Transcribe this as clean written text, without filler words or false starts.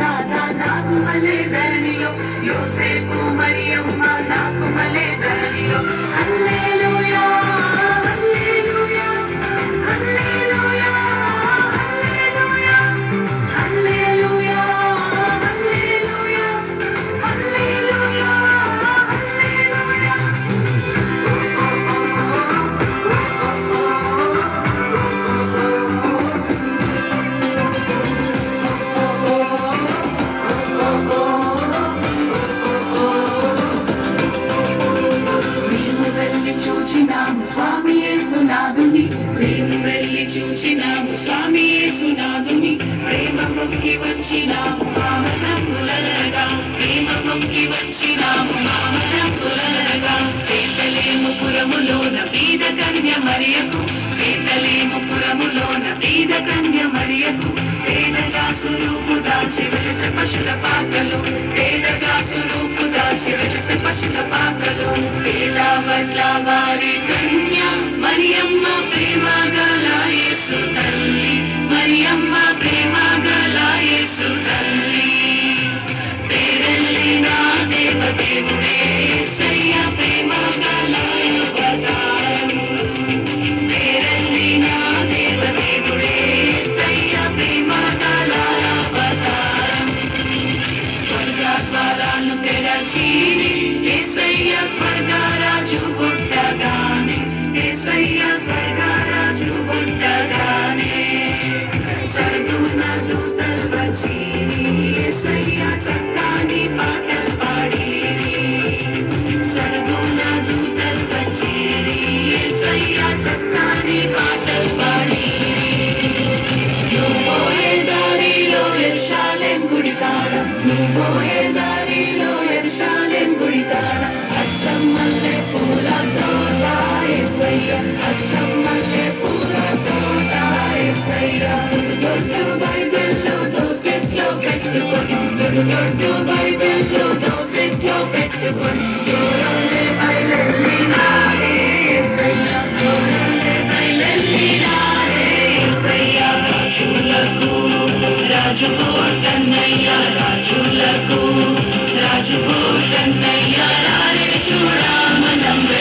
నాకు మలే ధరణిలో యోసేపు మరియమ్మ నాకు మలే ధరణిలో హల్లెలూయా హల్లెలూయా హల్లెలూయా హల్లెలూయా హల్లెలూయా హల్లెలూయా హల్లెలూయా హల్లెలూయా. చూచినాము స్వామి యేసునాథుని మేము వెళ్ళి చూచినాము స్వామి యేసునాథుని ప్రేమ పొంగి వచ్చినాము మామనములనగా ప్రేమ పొంగి వచ్చినాము మామనములనగా బేతలేము పురములోన బీద కన్య మరియకు బేతలేము పురములోన బీద కన్య మరియకు పేదగా స్వరూపు దాచి వెలిసే పశుల పాకలు పేదగా స్వరూపు దాచి వెలిసే పశుల పాకలు పేద పట్ల వారి కన్య మరియమ్మ ప్రేమ గల యేసు తల్లి మరియమ్మ ప్రేమ గల యేసు తల్లి పేరెల్లిన దేవదేవుడే యేసయ్య ప్రేమ గల అవతారం పేరెల్లిన దేవదేవుడే యేసయ్య ప్రేమ గల అవతారం స్వర్గద్వారాలు తెరచిరి యేసయ్య స్వర్గరాజు పుట్టగానే యేసయ్య స్వర్గరాజు పుట్టగానే సర్దున దూతలు వచ్చిరి యేసయ్య చక్కని పాటలు పాడిరి సర్దున దూతలు వచ్చిరి యేసయ్య చక్కని పాటలు పాడిరి నువ్వు పోయే దారిలో యెరూషలేము గుడి కాడ నువ్వు పోయే దారిలో యెరూషలేము గుడి కాడ అచ్చం మల్లె పూల తోట యేసయ్య అచ్చం మల్లె పూల తోట యేసయ్య దొడ్డు బైబిల్లో దోసెట్లో పెట్టుకొని దొడ్డు బైబిల్లో దోసెట్లో పెట్టుకొని దూరంలో బయలెల్లినారే యేసయ్య దూరంలో బయలెల్లినారే యేసయ్య రాజులకు రాజు కన్నయ్య